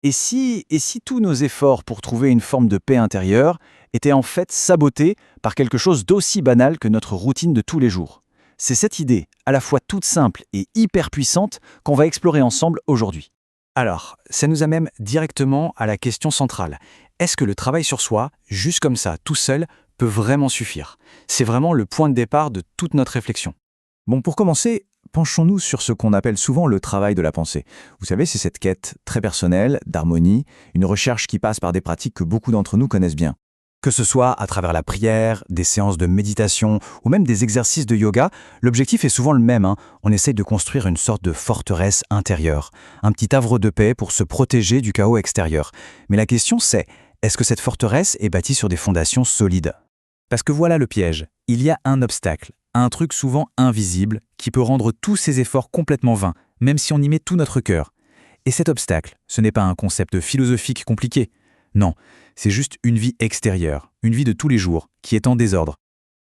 Et si tous nos efforts pour trouver une forme de paix intérieure étaient en fait sabotés par quelque chose d'aussi banal que notre routine de tous les jours? C'est cette idée, à la fois toute simple et hyper puissante, qu'on va explorer ensemble aujourd'hui. Alors, ça nous amène directement à la question centrale. Est-ce que le travail sur soi, juste comme ça, tout seul, peut vraiment suffire? C'est vraiment le point de départ de toute notre réflexion. Bon, pour commencer, penchons-nous sur ce qu'on appelle souvent le travail de la pensée. Vous savez, c'est cette quête très personnelle, d'harmonie, une recherche qui passe par des pratiques que beaucoup d'entre nous connaissent bien. Que ce soit à travers la prière, des séances de méditation ou même des exercices de yoga, l'objectif est souvent le même, hein. On essaye de construire une sorte de forteresse intérieure, un petit havre de paix pour se protéger du chaos extérieur. Mais la question c'est, est-ce que cette forteresse est bâtie sur des fondations solides? Parce que voilà le piège, il y a un obstacle, un truc souvent invisible qui peut rendre tous ces efforts complètement vains, même si on y met tout notre cœur. Et cet obstacle, ce n'est pas un concept philosophique compliqué. Non, c'est juste une vie extérieure, une vie de tous les jours, qui est en désordre.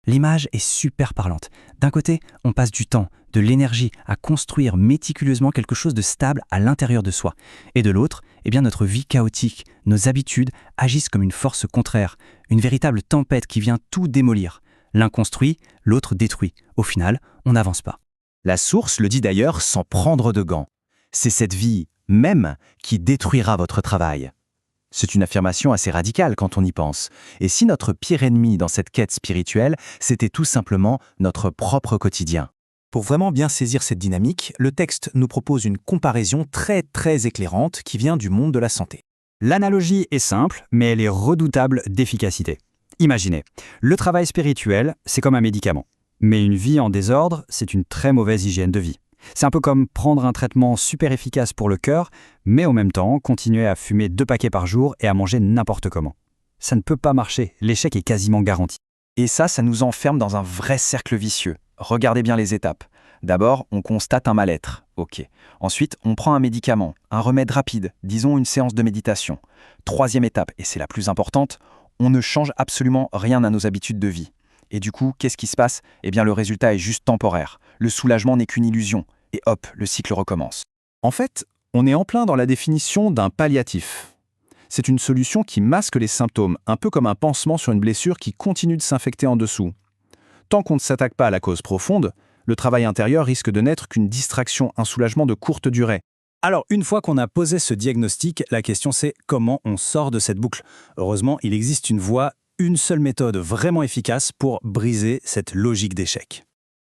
L'image est super parlante. D'un côté, on passe du temps, de l'énergie à construire méticuleusement quelque chose de stable à l'intérieur de soi. Et de l'autre, eh bien notre vie chaotique, nos habitudes agissent comme une force contraire, une véritable tempête qui vient tout démolir. L'un construit, l'autre détruit. Au final, on n'avance pas. La source le dit d'ailleurs sans prendre de gants. C'est cette vie même qui détruira votre travail. C'est une affirmation assez radicale quand on y pense. Et si notre pire ennemi dans cette quête spirituelle, c'était tout simplement notre propre quotidien? Pour vraiment bien saisir cette dynamique, le texte nous propose une comparaison très éclairante qui vient du monde de la santé. L'analogie est simple, mais elle est redoutable d'efficacité. Imaginez, le travail spirituel, c'est comme un médicament. Mais une vie en désordre, c'est une très mauvaise hygiène de vie. C'est un peu comme prendre un traitement super efficace pour le cœur, mais en même temps continuer à fumer 2 paquets par jour et à manger n'importe comment. Ça ne peut pas marcher, l'échec est quasiment garanti. Et ça nous enferme dans un vrai cercle vicieux. Regardez bien les étapes. D'abord, on constate un mal-être. Ok. Ensuite, on prend un médicament, un remède rapide, disons une séance de méditation. Troisième étape, et c'est la plus importante, on ne change absolument rien à nos habitudes de vie. Et du coup, qu'est-ce qui se passe? Eh bien, le résultat est juste temporaire. Le soulagement n'est qu'une illusion. Et hop, le cycle recommence. En fait, on est en plein dans la définition d'un palliatif. C'est une solution qui masque les symptômes, un peu comme un pansement sur une blessure qui continue de s'infecter en dessous. Tant qu'on ne s'attaque pas à la cause profonde, le travail intérieur risque de n'être qu'une distraction, un soulagement de courte durée. Alors, une fois qu'on a posé ce diagnostic, la question c'est comment on sort de cette boucle. Heureusement, il existe une voie, une seule méthode vraiment efficace pour briser cette logique d'échec.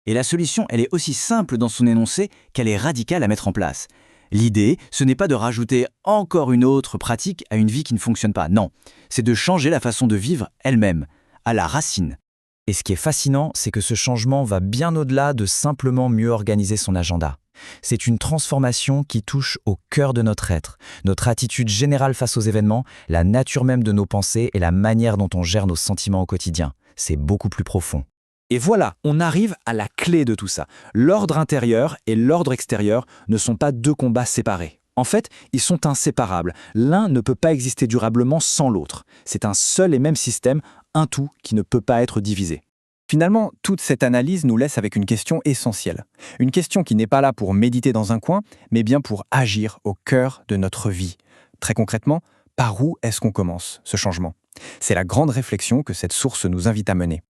Et la solution, elle est aussi simple dans son énoncé qu'elle est radicale à mettre en place. L'idée, ce n'est pas de rajouter encore une autre pratique à une vie qui ne fonctionne pas. Non, c'est de changer la façon de vivre elle-même, à la racine. Et ce qui est fascinant, c'est que ce changement va bien au-delà de simplement mieux organiser son agenda. C'est une transformation qui touche au cœur de notre être, notre attitude générale face aux événements, la nature même de nos pensées et la manière dont on gère nos sentiments au quotidien. C'est beaucoup plus profond. Et voilà, on arrive à la clé de tout ça. L'ordre intérieur et l'ordre extérieur ne sont pas 2 combats séparés. En fait, ils sont inséparables. L'un ne peut pas exister durablement sans l'autre. C'est un seul et même système, un tout qui ne peut pas être divisé. Finalement, toute cette analyse nous laisse avec une question essentielle. Une question qui n'est pas là pour méditer dans un coin, mais bien pour agir au cœur de notre vie. Très concrètement, par où est-ce qu'on commence ce changement? C'est la grande réflexion que cette source nous invite à mener.